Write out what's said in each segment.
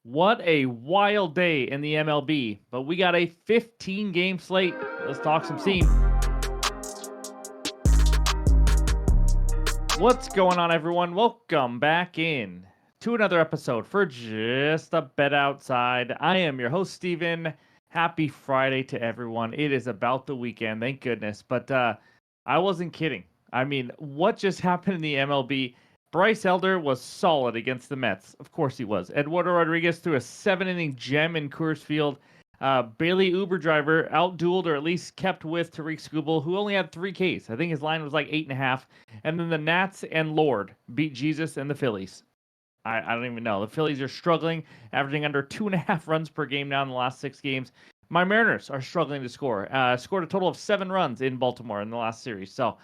What a wild day in the MLB, but we got a 15-game slate. Let's talk some scene. What's going on, everyone? Welcome back in to another episode for Just a Bet Outside. I am your host, Steven. Happy Friday to everyone. It is about the weekend, thank goodness. But I wasn't kidding. I mean, what just happened in the MLB? Bryce Elder was solid against the Mets. Of course he was. Eduardo Rodriguez threw a 7-inning gem in Coors Field. Bailey Uber driver outdueled or at least kept with Tariq Skubal, who only had 3 Ks. I think his line was like 8.5. And then the Nats and Lord beat Jesus and the Phillies. I don't even know. The Phillies are struggling, averaging under 2.5 runs per game now in the last 6 games. My Mariners are struggling to score. Scored a total of 7 runs in Baltimore in the last series. So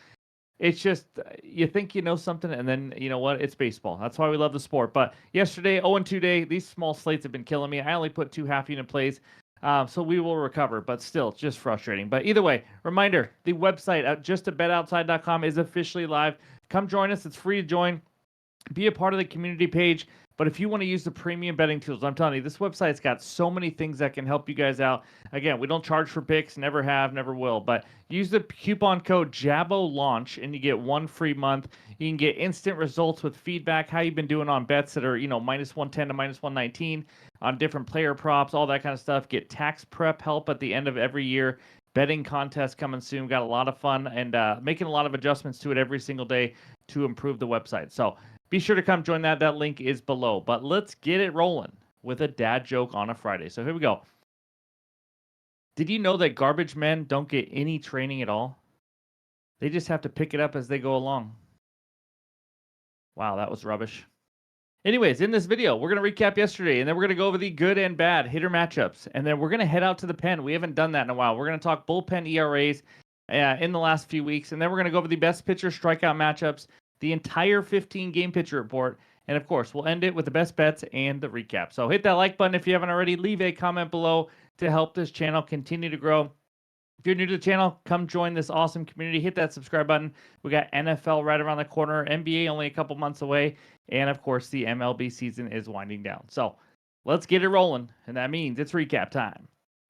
it's just, you think you know something, and then, you know what? It's baseball. That's why we love the sport. But yesterday, 0-2 day, these small slates have been killing me. I only put 2 half-unit plays, so we will recover. But still, just frustrating. But either way, reminder, the website at justabetoutside.com is officially live. Come join us. It's free to join. Be a part of the community page. But if you want to use the premium betting tools, I'm telling you, this website's got so many things that can help you guys out. Again, we don't charge for picks, never have, never will. But use the coupon code JABOLAUNCH and you get 1 free month. You can get instant results with feedback, how you've been doing on bets that are, minus 110 to minus 119 on different player props, all that kind of stuff. Get tax prep help at the end of every year. Betting contest coming soon. Got a lot of fun and making a lot of adjustments to it every single day to improve the website. So be sure to come join that. That link is below. But let's get it rolling with a dad joke on a Friday. So here we go. Did you know that garbage men don't get any training at all? They just have to pick it up as they go along. Wow, that was rubbish. Anyways, in this video, we're going to recap yesterday, and then we're going to go over the good and bad hitter matchups. And then we're going to head out to the pen. We haven't done that in a while. We're going to talk bullpen ERAs in the last few weeks. And then we're going to go over the best pitcher strikeout matchups, the entire 15-game pitcher report, and of course, we'll end it with the best bets and the recap. So hit that like button if you haven't already. Leave a comment below to help this channel continue to grow. If you're new to the channel, come join this awesome community. Hit that subscribe button. We got NFL right around the corner, NBA only a couple months away, and of course, the MLB season is winding down. So let's get it rolling, and that means it's recap time.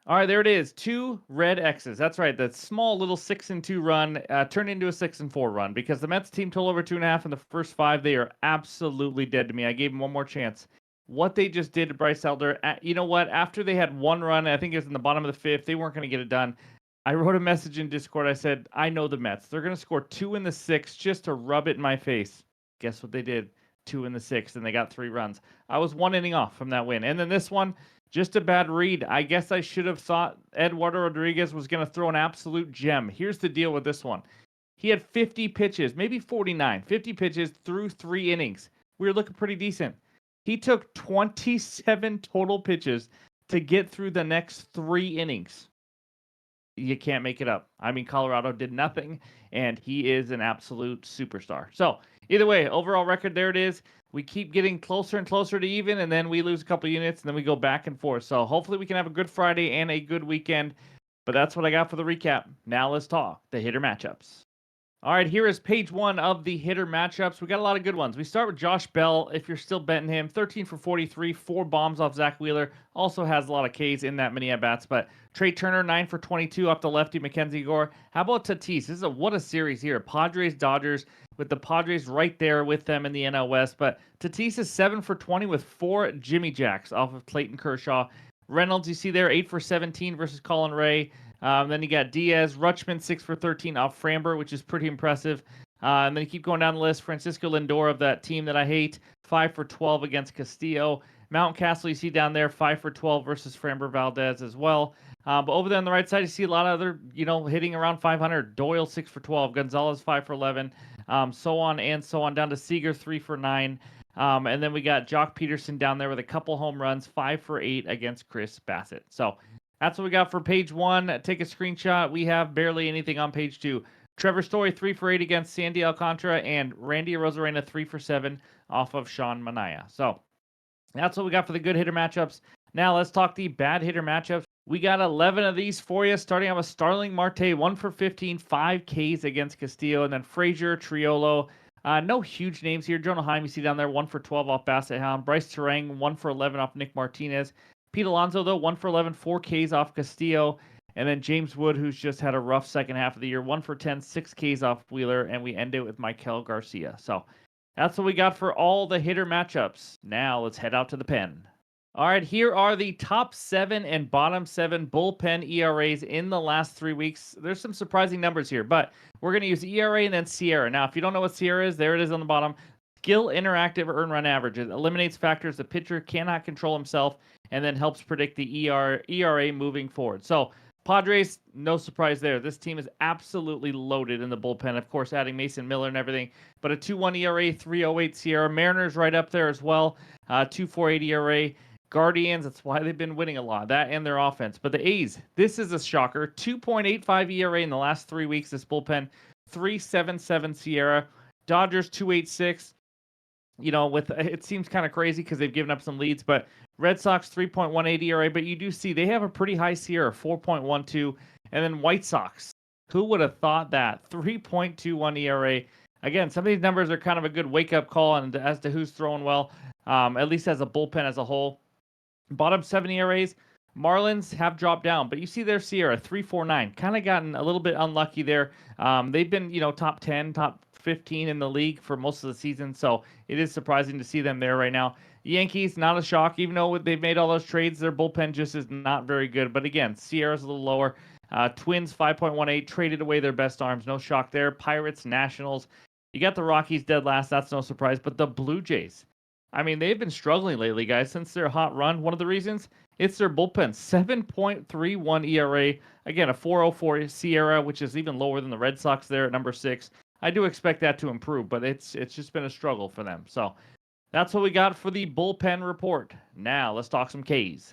All right, there it is. 2 red X's. That's right. That small little 6-2 run turned into a 6-4 run because the Mets team total over 2.5 in the first 5. They are absolutely dead to me. I gave them one more chance. What they just did to Bryce Elder, you know what? After they had 1 run, I think it was in the bottom of the 5th, they weren't going to get it done. I wrote a message in Discord. I said, I know the Mets. They're going to score 2 in the 6th just to rub it in my face. Guess what they did? 2 in the 6th, and they got 3 runs. I was 1 inning off from that win. And then this one, just a bad read. I guess I should have thought Eduardo Rodriguez was going to throw an absolute gem. Here's the deal with this one. He had 50 pitches, maybe 49, 50 pitches through 3 innings. We were looking pretty decent. He took 27 total pitches to get through the next 3 innings. You can't make it up. I mean, Colorado did nothing, and he is an absolute superstar. So either way, overall record, there it is. We keep getting closer and closer to even, and then we lose a couple units, and then we go back and forth. So hopefully we can have a good Friday and a good weekend. But that's what I got for the recap. Now let's talk the hitter matchups. All right, here is page 1 of the hitter matchups. We got a lot of good ones. We start with Josh Bell. If you're still betting him, 13 for 43, 4 bombs off Zach Wheeler. Also has a lot of Ks in that many at-bats. But Trey Turner, 9 for 22 off the lefty Mackenzie Gore. How about Tatis? This is what a series here. Padres-Dodgers, with the Padres right there with them in the NL West. But Tatis is 7 for 20 with 4 Jimmy Jacks off of Clayton Kershaw. Reynolds, you see there, 8 for 17 versus Colin Ray. Then you got Diaz, Rutschman, 6 for 13 off Framber, which is pretty impressive. And then you keep going down the list. Francisco Lindor of that team that I hate, 5 for 12 against Castillo. Mountcastle, you see down there, 5 for 12 versus Framber Valdez as well. But over there on the right side, you see a lot of other, hitting around 500. Doyle, 6 for 12. Gonzalez, 5 for 11. So on and so on. Down to Seager, 3 for 9. And then we got Jock Peterson down there with a couple home runs, 5 for 8 against Chris Bassett. So that's what we got for page 1. Take a screenshot. We have barely anything on page 2. Trevor Story, 3 for 8 against Sandy Alcantara, and Randy Arozarena, 3 for 7 off of Sean Manaea. So that's what we got for the good hitter matchups. Now let's talk the bad hitter matchups. We got 11 of these for you, starting out with Starling Marte, 1 for 15, 5 Ks against Castillo, and then Frazier, Triolo, No huge names here. Jonah Heim, you see down there, 1 for 12 off Basset Hound. Bryce Terang, 1 for 11 off Nick Martinez. Pete Alonso, though, 1 for 11, 4 Ks off Castillo. And then James Wood, who's just had a rough second half of the year, 1 for 10, 6 Ks off Wheeler. And we end it with Michael Garcia. So that's what we got for all the hitter matchups. Now let's head out to the pen. All right, here are the top 7 and bottom 7 bullpen ERAs in the last 3 weeks. There's some surprising numbers here, but we're going to use ERA and then Sierra. Now, if you don't know what Sierra is, there it is on the bottom. Skill interactive earn run average. It eliminates factors the pitcher cannot control himself and then helps predict the ERA moving forward. So, Padres, no surprise there. This team is absolutely loaded in the bullpen. Of course, adding Mason Miller and everything, but a 2.1 ERA, 3.08 Sierra. Mariners right up there as well, 2.48 ERA. Guardians, that's why they've been winning a lot, that and their offense. But the A's, this is a shocker. 2.85 ERA in the last 3 weeks, this bullpen. 3.77 Sierra. Dodgers, 2.86. You know, it seems kind of crazy because they've given up some leads, but Red Sox, 3.18 ERA. But you do see they have a pretty high Sierra, 4.12. And then White Sox, who would have thought that? 3.21 ERA. Again, some of these numbers are kind of a good wake-up call as to who's throwing well, at least as a bullpen as a whole. Bottom 7 ERAs, Marlins have dropped down, but you see their Sierra 3.49, kind of gotten a little bit unlucky there. They've been, top 10, top 15 in the league for most of the season, so it is surprising to see them there right now. Yankees, not a shock, even though they've made all those trades, their bullpen just is not very good. But again, Sierra's a little lower. Twins 5.18, traded away their best arms, no shock there. Pirates, Nationals, you got the Rockies dead last, that's no surprise. But the Blue Jays, I mean, they've been struggling lately, guys, since their hot run. One of the reasons, it's their bullpen. 7.31 ERA. Again, a 4.04 Sierra, which is even lower than the Red Sox there at number 6. I do expect that to improve, but it's just been a struggle for them. So that's what we got for the bullpen report. Now let's talk some Ks.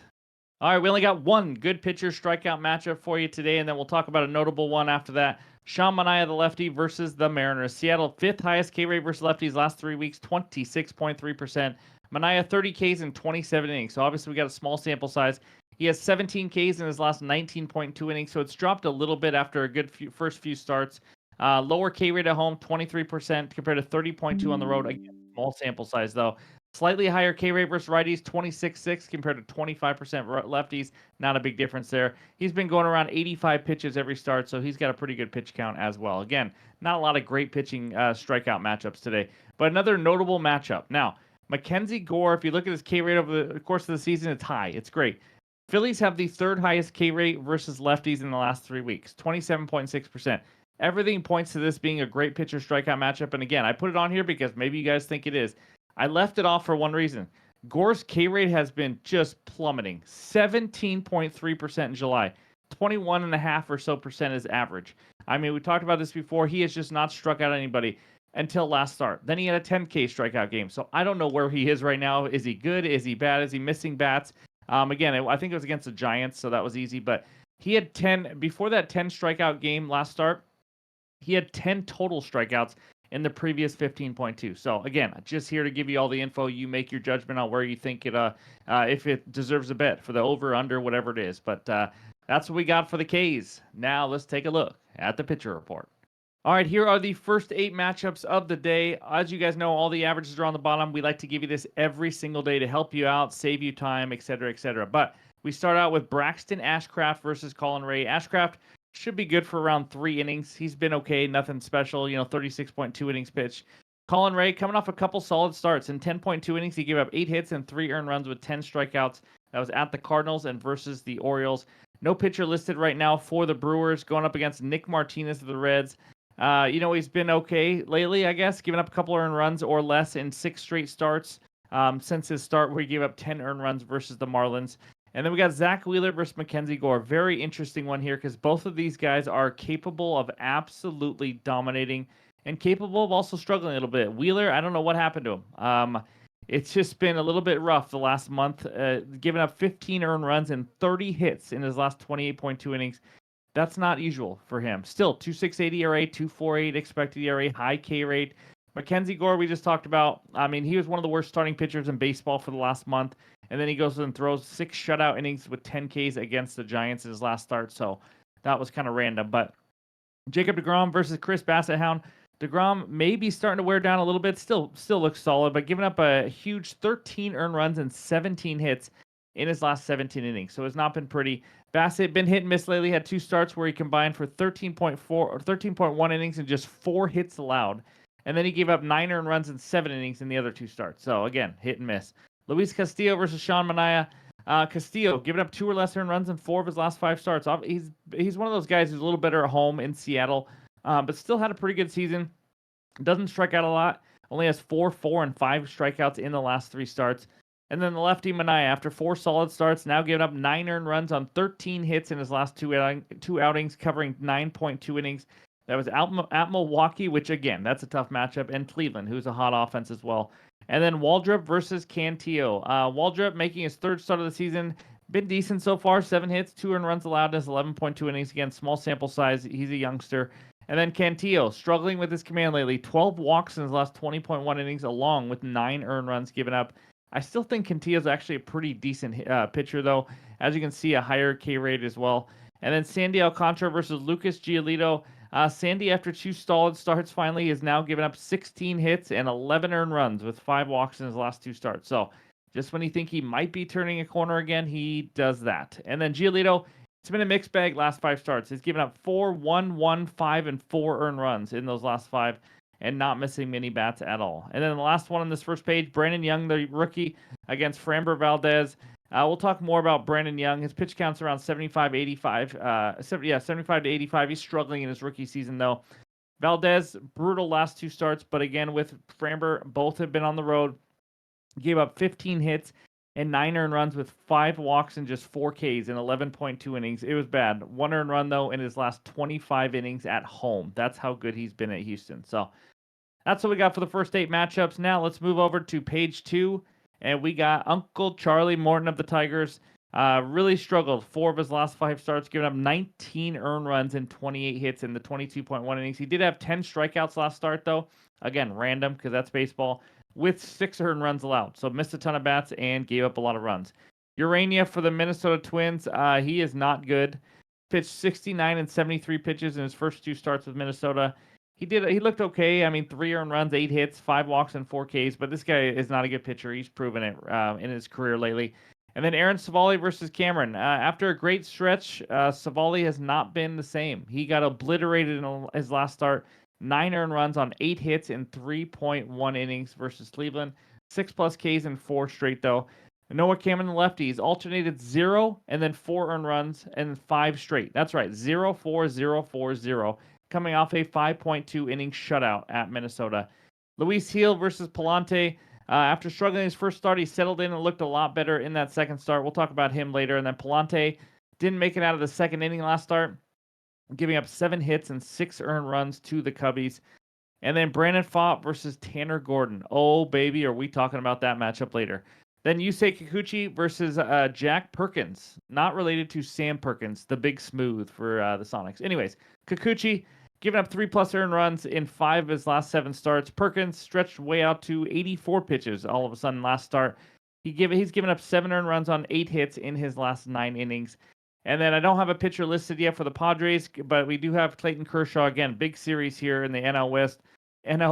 All right, we only got one good pitcher strikeout matchup for you today, and then we'll talk about a notable one after that. Sean Manaea, the lefty, versus the Mariners. Seattle, 5th highest K rate versus lefties last 3 weeks, 26.3%. Manaea, 30 Ks in 27 innings. So obviously we got a small sample size. He has 17 Ks in his last 19.2 innings, so it's dropped a little bit after a good first few starts. Lower K rate at home, 23% compared to 30.2 on the road. Again, small sample size though. Slightly higher K rate versus righties, 26.6 compared to 25% lefties. Not a big difference there. He's been going around 85 pitches every start, so he's got a pretty good pitch count as well. Again, not a lot of great pitching strikeout matchups today, but another notable matchup. Now, Mackenzie Gore, if you look at his K rate over the course of the season, it's high. It's great. Phillies have the 3rd highest K rate versus lefties in the last 3 weeks, 27.6%. Everything points to this being a great pitcher strikeout matchup. And again, I put it on here because maybe you guys think it is. I left it off for one reason. Gore's K rate has been just plummeting. 17.3% in July. 21.5% or so is average. I mean, we talked about this before. He has just not struck out anybody until last start. Then he had a 10K strikeout game. So I don't know where he is right now. Is he good? Is he bad? Is he missing bats? Again, I think it was against the Giants, so that was easy. But he had 10, before that 10 strikeout game last start, he had 10 total strikeouts in the previous 15.2. So again, just here to give you all the info. You make your judgment on where you think it, if it deserves a bet for the over, under, whatever it is. But that's what we got for the Ks. Now let's take a look at the pitcher report. All right, here are the first 8 matchups of the day. As you guys know, all the averages are on the bottom. We like to give you this every single day to help you out, save you time, etc., etc. But we start out with Braxton Ashcraft versus Colin Ray. Ashcraft should be good for around 3 innings. He's been okay, nothing special, 36.2 innings pitched. Colin Ray coming off a couple solid starts. In 10.2 innings, he gave up 8 hits and 3 earned runs with 10 strikeouts. That was at the Cardinals and versus the Orioles. No pitcher listed right now for the Brewers, going up against Nick Martinez of the Reds. He's been okay lately, I guess, giving up a couple earned runs or less in 6 straight starts since his start where he gave up 10 earned runs versus the Marlins. And then we got Zach Wheeler versus Mackenzie Gore. Very interesting one here because both of these guys are capable of absolutely dominating and capable of also struggling a little bit. Wheeler, I don't know what happened to him. It's just been a little bit rough the last month, giving up 15 earned runs and 30 hits in his last 28.2 innings. That's not usual for him. Still, 2.68 ERA, 2.48 expected ERA, high K rate. Mackenzie Gore, we just talked about. I mean, he was one of the worst starting pitchers in baseball for the last month. And then he goes and throws 6 shutout innings with 10 Ks against the Giants in his last start. So that was kind of random. But Jacob deGrom versus Chris Bassett Hound. DeGrom may be starting to wear down a little bit. Still looks solid, but giving up a huge 13 earned runs and 17 hits in his last 17 innings. So it's not been pretty. Bassett been hit and miss lately. Had 2 starts where he combined for 13.4 or 13.1 innings and just 4 hits allowed. And then he gave up 9 earned runs and 7 innings in the other 2 starts. So again, hit and miss. Luis Castillo versus Sean Manaea. Castillo giving up 2 or less earned runs in 4 of his last 5 starts. He's one of those guys who's a little better at home in Seattle, but still had a pretty good season. Doesn't strike out a lot. Only has 4, 4, and 5 strikeouts in the last 3 starts. And then the lefty Manaea, after 4 solid starts, now giving up 9 earned runs on 13 hits in his last 2 outings, covering 9.2 innings. That was at Milwaukee, which again, that's a tough matchup, and Cleveland, who's a hot offense as well. And then Waldrop versus Cantillo. Waldrop making his 3rd start of the season. Been decent so far. 7 hits, 2 earned runs allowed in his 11.2 innings. Again, small sample size. He's a youngster. And then Cantillo, struggling with his command lately. 12 walks in his last 20.1 innings, along with 9 earned runs given up. I still think Cantillo's actually a pretty decent pitcher, though. As you can see, a higher K rate as well. And then Sandy Alcantara versus Lucas Giolito. Sandy, after 2 solid starts, finally is now given up 16 hits and 11 earned runs with 5 walks in his last 2 starts. So just when you think he might be turning a corner again, he does that. And then Giolito, it's been a mixed bag last 5 starts. He's given up 4, 1, 1, 5, and 4 earned runs in those last 5 and not missing many bats at all. And then the last one on this first page, Brandon Young, the rookie, against Framber Valdez. We'll talk more about Brandon Young. His pitch count's around 75, 85. 75 to 85. He's struggling in his rookie season, though. Valdez, brutal last 2 starts, but again, with Framber, both have been on the road. Gave up 15 hits and 9 earned runs with 5 walks and just 4 Ks in 11.2 innings. It was bad. 1 earned run, though, in his last 25 innings at home. That's how good he's been at Houston. So that's what we got for the first 8 matchups. Now let's move over to page 2. And we got Uncle Charlie Morton of the Tigers. Really struggled. 4 of his last 5 starts, giving up 19 earned runs and 28 hits in the 22.1 innings. He did have 10 strikeouts last start, though. Again, random, because that's baseball, with 6 earned runs allowed. So missed a ton of bats and gave up a lot of runs. Urania for the Minnesota Twins. He is not good. Pitched 69 and 73 pitches in his first 2 starts with Minnesota. He looked okay. I mean, 3 earned runs, 8 hits, 5 walks, and 4 Ks. But this guy is not a good pitcher. He's proven it in his career lately. And then Aaron Savali versus Cameron. After a great stretch, Savali has not been the same. He got obliterated in his last start. 9 earned runs on 8 hits in 3.1 innings versus Cleveland. 6+ Ks in 4 straight, though. Noah Cameron, the lefties, alternated 0 and then 4 earned runs and 5 straight. That's right, 0, 4, 0, 4, 0. Coming off a 5.2 inning shutout at Minnesota. Luis Gil versus Palante. After struggling his first start, he settled in and looked a lot better in that second start. We'll talk about him later. And then Palante didn't make it out of the second inning last start, giving up 7 hits and 6 earned runs to the Cubbies. And then Brandon Pfaadt versus Tanner Gordon. Oh, baby, are we talking about that matchup later. Then Yusei Kikuchi versus Jack Perkins. Not related to Sam Perkins, the big smooth for the Sonics. Anyways, Kikuchi giving up 3+ earned runs in 5 of his last 7 starts. Perkins stretched way out to 84 pitches all of a sudden last start. He's given up 7 earned runs on 8 hits in his last 9 innings. And then I don't have a pitcher listed yet for the Padres, but we do have Clayton Kershaw. Again, big series here in the NL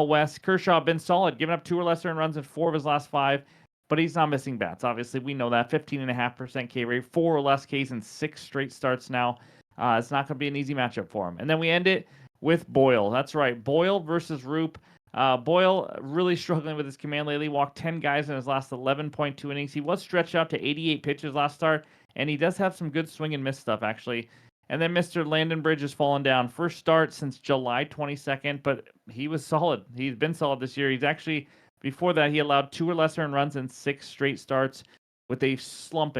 West. Kershaw been solid, giving up 2 or less earned runs in 4 of his last 5, but he's not missing bats. Obviously, we know that. 15.5% K rate, 4 or less Ks in 6 straight starts now. It's not going to be an easy matchup for him. And then we end it with Boyle. That's right, Boyle versus Roop. Boyle really struggling with his command lately. Walked 10 guys in his last 11.2 innings. He was stretched out to 88 pitches last start, and he does have some good swing and miss stuff, actually. And then Mr. Landon Bridge has fallen down. First start since July 22nd, but he was solid. He's been solid this year. He's actually, before that, he allowed 2 or less earned runs in 6 straight starts with a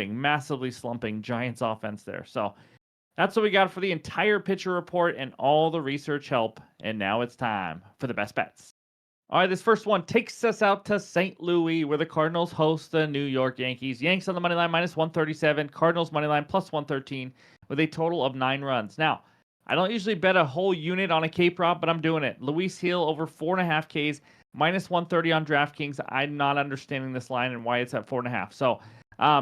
massively slumping Giants offense there. So that's what we got for the entire pitcher report and all the research help. And now it's time for the best bets. All right, this first one takes us out to St. Louis, where the Cardinals host the New York Yankees. Yanks on the money line -137, Cardinals money line +113 with a total of 9 runs. Now, I don't usually bet a whole unit on a K prop, but I'm doing it. Luis Gil over 4.5 Ks, -130 on DraftKings. I'm not understanding this line and why it's at 4.5. So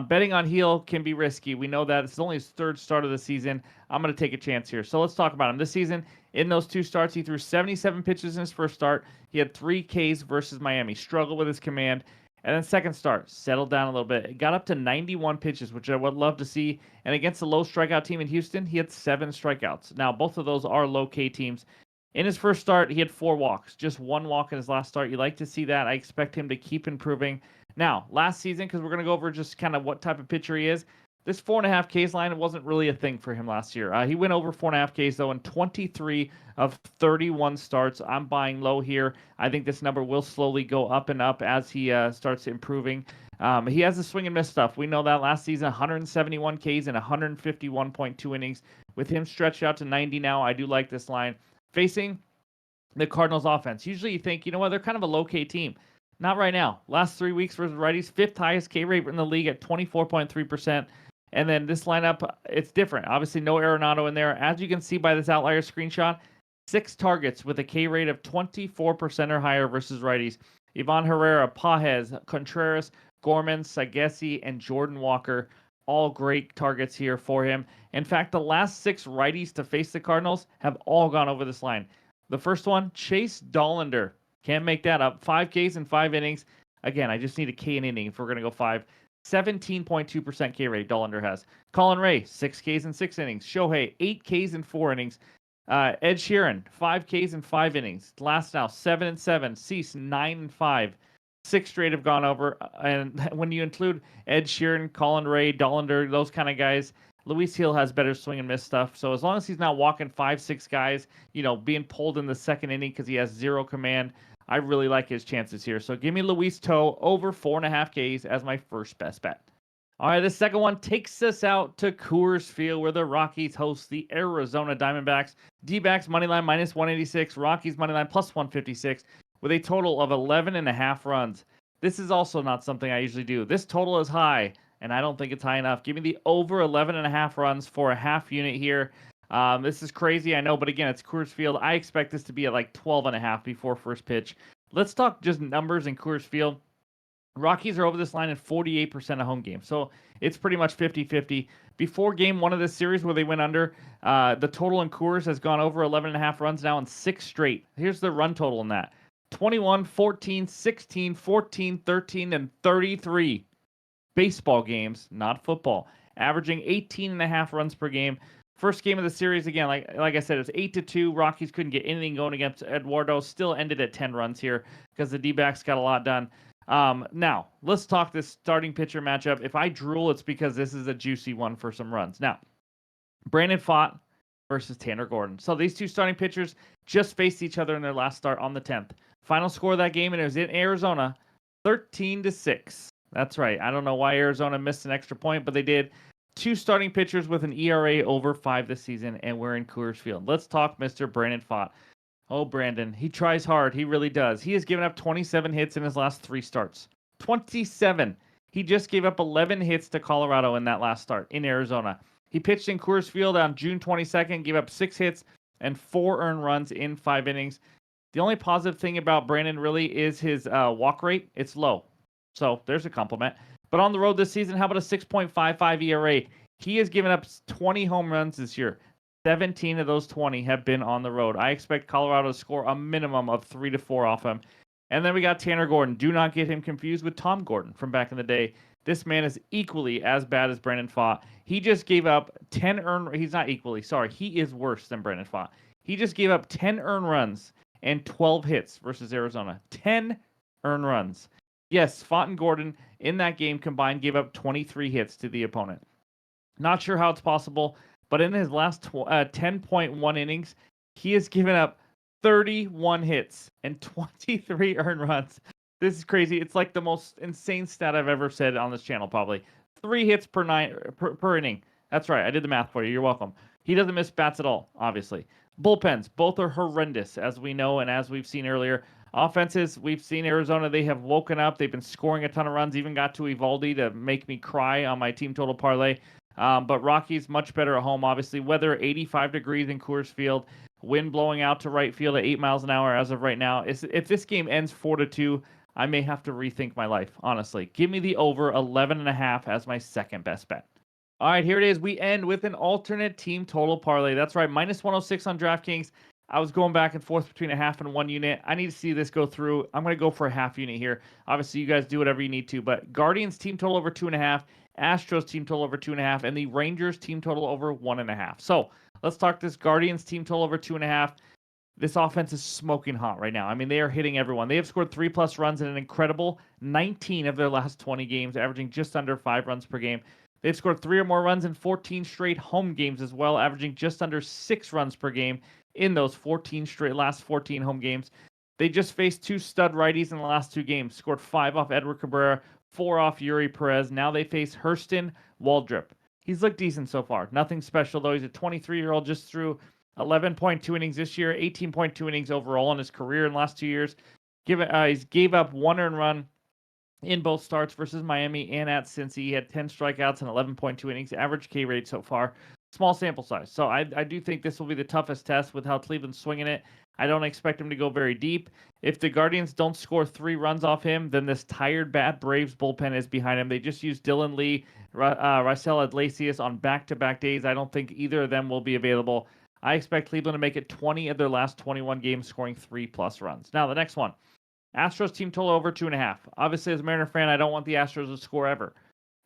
Betting on Heel can be risky. We know that. It's only his third start of the season. I'm going to take a chance here. So let's talk about him. This season, in those 2 starts, he threw 77 pitches in his first start. He had 3 Ks versus Miami. Struggled with his command. And then second start, settled down a little bit. It got up to 91 pitches, which I would love to see. And against a low strikeout team in Houston, he had 7 strikeouts. Now, both of those are low K teams. In his first start, he had 4 walks, just 1 walk in his last start. You like to see that. I expect him to keep improving. Now, last season, because we're going to go over just kind of what type of pitcher he is, this 4.5 Ks line wasn't really a thing for him last year. He went over 4.5 Ks, though, in 23 of 31 starts. I'm buying low here. I think this number will slowly go up and up as he starts improving. He has the swing and miss stuff. We know that last season, 171 Ks and 151.2 innings. With him stretched out to 90 now, I do like this line. Facing the Cardinals offense. Usually you think, you know what, they're kind of a low K team. Not right now. Last 3 weeks versus righties, 5th highest K rate in the league at 24.3%. And then this lineup, it's different. Obviously, no Arenado in there. As you can see by this outlier screenshot, 6 targets with a K rate of 24% or higher versus righties. Ivan Herrera, Pajes, Contreras, Gorman, Sagesi, and Jordan Walker. All great targets here for him. In fact, the last 6 righties to face the Cardinals have all gone over this line. The first one, Chase Dollander. Can't make that up. 5 Ks in 5 innings. Again, I just need a K an inning if we're going to go 5. 17.2% K rate Dollander has. Colin Ray, 6 Ks in 6 innings. Shohei, 8 Ks in 4 innings. Ed Sheeran, 5 Ks in 5 innings. Last now, 7 and 7. Cease, 9 and 5. 6 straight have gone over. And when you include Ed Sheeran, Colin Ray, Dollander, those kind of guys, Luis Hill has better swing and miss stuff. So as long as he's not walking 5-6 guys, being pulled in the second inning because he has 0 command, I really like his chances here. So give me Luis Toe over 4.5 Ks as my first best bet. All right, the second one takes us out to Coors Field where the Rockies host the Arizona Diamondbacks. D-backs moneyline minus 186, Rockies moneyline plus 156 with a total of 11.5 runs. This is also not something I usually do. This total is high, and I don't think it's high enough. Give me the over 11.5 runs for a half unit here. This is crazy, I know, but again, it's Coors Field. I expect this to be at like 12.5 before first pitch. Let's talk just numbers in Coors Field. Rockies are over this line in 48% of home games, so it's pretty much 50-50. Before game 1 of this series where they went under, the total in Coors has gone over 11.5 runs now in 6 straight. Here's the run total in that. 21, 14, 16, 14, 13, and 33 baseball games, not football, averaging 18.5 runs per game. First game of the series, again, like I said, it was 8-2. Rockies couldn't get anything going against Eduardo. Still ended at 10 runs here because the D-backs got a lot done. Now, let's talk this starting pitcher matchup. If I drool, it's because this is a juicy one for some runs. Now, Brandon Pfaadt versus Tanner Gordon. So these two starting pitchers just faced each other in their last start on the 10th. Final score of that game, and it was in Arizona, 13-6. That's right. I don't know why Arizona missed an extra point, but they did. 2 starting pitchers with an ERA over 5 this season, and we're in Coors Field. Let's talk Mr. Brandon Pfaadt. Oh, Brandon, he tries hard. He really does. He has given up 27 hits in his last 3 starts. 27. He just gave up 11 hits to Colorado in that last start in Arizona. He pitched in Coors Field on June 22nd, gave up 6 hits and 4 earned runs in 5 innings. The only positive thing about Brandon really is his walk rate. It's low. So there's a compliment. But on the road this season, how about a 6.55 ERA? He has given up 20 home runs this year. 17 of those 20 have been on the road. I expect Colorado to score a minimum of 3 to 4 off him. And then we got Tanner Gordon. Do not get him confused with Tom Gordon from back in the day. This man is equally as bad as Brandon Pfaadt. He just gave up 10 earned... He's not equally. Sorry. He is worse than Brandon Pfaadt. He just gave up 10 earned runs and 12 hits versus Arizona. 10 earned runs. Yes, Pfaadt and Gordon in that game combined gave up 23 hits to the opponent. Not sure how it's possible, but in his last 10.1 innings, he has given up 31 hits and 23 earned runs. This is crazy. It's like the most insane stat I've ever said on this channel, probably. 3 hits per inning. That's right. I did the math for you. You're welcome. He doesn't miss bats at all, obviously. Bullpens, both are horrendous, as we know and as we've seen earlier. Offenses, we've seen Arizona, they have woken up. They've been scoring a ton of runs, even got to Evaldi to make me cry on my team total parlay. But Rockies, much better at home, obviously. Weather, 85 degrees in Coors Field. Wind blowing out to right field at 8 miles an hour as of right now. If this game ends 4-2, I may have to rethink my life, honestly. Give me the over 11.5 as my second best bet. All right, here it is. We end with an alternate team total parlay. That's right, minus 106 on DraftKings. I was going back and forth between a half and 1 unit. I need to see this go through. I'm going to go for a half unit here. Obviously, you guys do whatever you need to, but Guardians team total over 2.5, Astros team total over 2.5, and the Rangers team total over 1.5. So let's talk this Guardians team total over 2.5. This offense is smoking hot right now. I mean, they are hitting everyone. They have scored 3+ runs in an incredible 19 of their last 20 games, averaging just under 5 runs per game. They've scored 3 or more runs in 14 straight home games as well, averaging just under 6 runs per game in those last 14 home games. They just faced 2 stud righties in the last 2 games, scored 5 off Edward Cabrera, 4 off Yuri Perez. Now they face Hurston Waldrop. He's looked decent so far. Nothing special, though. He's a 23-year-old, just threw 11.2 innings this year, 18.2 innings overall in his career in the last 2 years. He's gave up 1 earned run in both starts versus Miami and at Cincy. He had 10 strikeouts and 11.2 innings, average K rate so far. Small sample size. So I do think this will be the toughest test with how Cleveland's swinging it. I don't expect him to go very deep. If the Guardians don't score 3 runs off him, then this tired, bad Braves bullpen is behind him. They just used Dylan Lee, Raisel Iglesias on back-to-back days. I don't think either of them will be available. I expect Cleveland to make it 20 of their last 21 games, scoring 3+ runs. Now, the next one. Astros team total over 2.5. Obviously, as a Mariner fan, I don't want the Astros to score ever,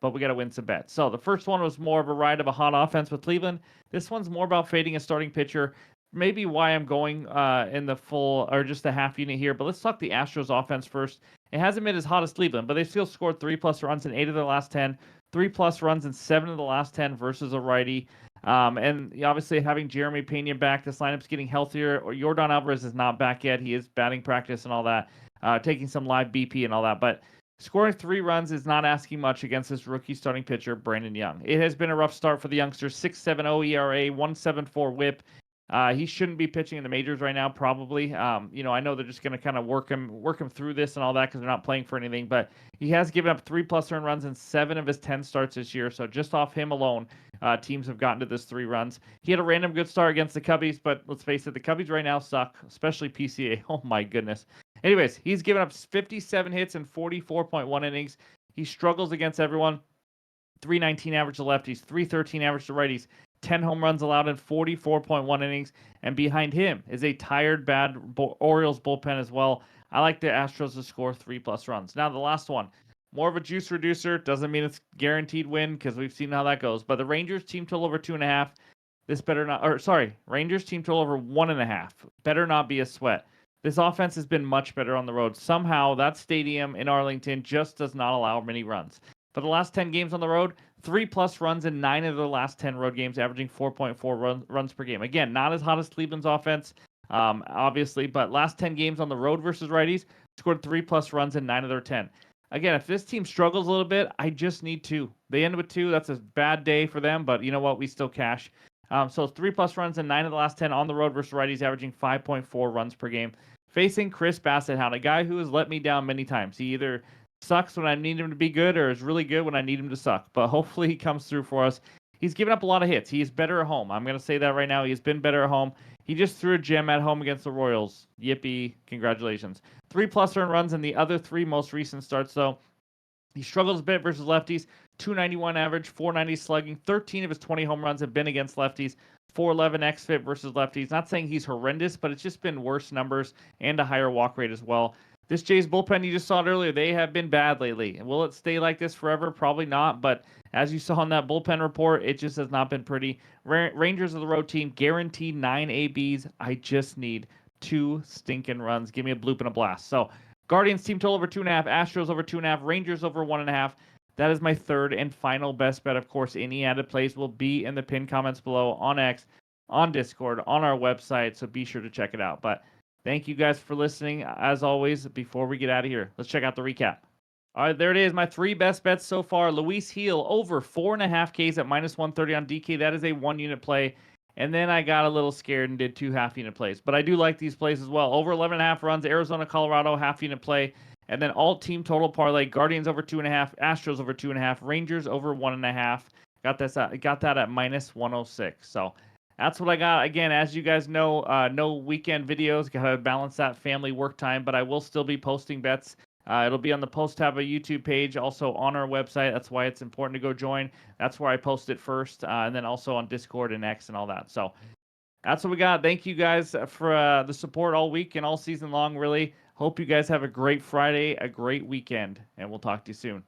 but we got to win some bets. So the first one was more of a ride of a hot offense with Cleveland. This one's more about fading a starting pitcher. Maybe why I'm going in the full or just a half unit here, but let's talk the Astros offense first. It hasn't been as hot as Cleveland, but they still scored 3+ runs in 8 of their last 10, 3+ runs in 7 of the last 10 versus a righty. And obviously having Jeremy Pena back, this lineup's getting healthier. Yordan Alvarez is not back yet. He is batting practice and all that. Taking some live BP and all that, but scoring 3 runs is not asking much against this rookie starting pitcher, Brandon Young. It has been a rough start for the youngster, 6.70 ERA, 1.74 WHIP. He shouldn't be pitching in the majors right now, probably. I know they're just going to kind of work him through this and all that because they're not playing for anything, but he has given up 3+ earned runs in 7 of his 10 starts this year, so just off him alone, teams have gotten to this 3 runs. He had a random good start against the Cubbies, but let's face it, the Cubbies right now suck, especially PCA. Oh my goodness. Anyways, he's given up 57 hits in 44.1 innings. He struggles against everyone. 319 average to lefties, 313 average to righties, 10 home runs allowed in 44.1 innings. And behind him is a tired, bad Orioles bullpen as well. I like the Astros to score 3+ runs. Now, the last one. More of a juice reducer. Doesn't mean it's guaranteed win because we've seen how that goes. But the Rangers team total over 2.5. This better not, Rangers team total over 1.5. Better not be a sweat. This offense has been much better on the road. Somehow, that stadium in Arlington just does not allow many runs. For the last 10 games on the road, 3+ runs in 9 of the last 10 road games, averaging 4.4 runs per game. Again, not as hot as Cleveland's offense, obviously, but last 10 games on the road versus righties, scored 3+ runs in 9 of their 10. Again, if this team struggles a little bit, I just need 2. They end with 2. That's a bad day for them, but you know what? We still cash. So 3+ runs in 9 of the last 10 on the road versus righties, averaging 5.4 runs per game. Facing Chris Bassett-Hound, a guy who has let me down many times. He either sucks when I need him to be good or is really good when I need him to suck. But hopefully he comes through for us. He's given up a lot of hits. He is better at home. I'm going to say that right now. He's been better at home. He just threw a gem at home against the Royals. Yippee. Congratulations. 3+ earned runs in the other 3 most recent starts, though. He struggles a bit versus lefties. 291 average, 490 slugging. 13 of his 20 home runs have been against lefties. 411 xFIP versus lefties. Not saying he's horrendous, but it's just been worse numbers and a higher walk rate as well. This Jays bullpen, you just saw it earlier, they have been bad lately. Will it stay like this forever? Probably not, but as you saw in that bullpen report, it just has not been pretty. Rangers are the road team, guaranteed 9 ABs. I just need 2 stinking runs. Give me a bloop and a blast. So, Guardians team total over 2.5, Astros over 2.5, Rangers over 1.5. That is my third and final best bet. Of course, any added plays will be in the pinned comments below on X, on Discord, on our website, so be sure to check it out. But thank you guys for listening. As always, before we get out of here, let's check out the recap. All right, there it is. My 3 best bets so far. Luis Gil over 4.5 Ks at -130 on DK. That is a 1-unit play. And then I got a little scared and did 2 half-unit plays. But I do like these plays as well. Over 11.5 runs, Arizona, Colorado, half-unit play. And then all team total parlay, Guardians over 2.5, Astros over 2.5, Rangers over 1.5. Got that at -106. So that's what I got. Again, as you guys know, no weekend videos. Got to balance that family work time, but I will still be posting bets It'll be on the Post tab of YouTube page, also on our website. That's why it's important to go join. That's where I post it first, and then also on Discord and X and all that. So that's what we got. Thank you guys for the support all week and all season long, really. Hope you guys have a great Friday, a great weekend, and we'll talk to you soon.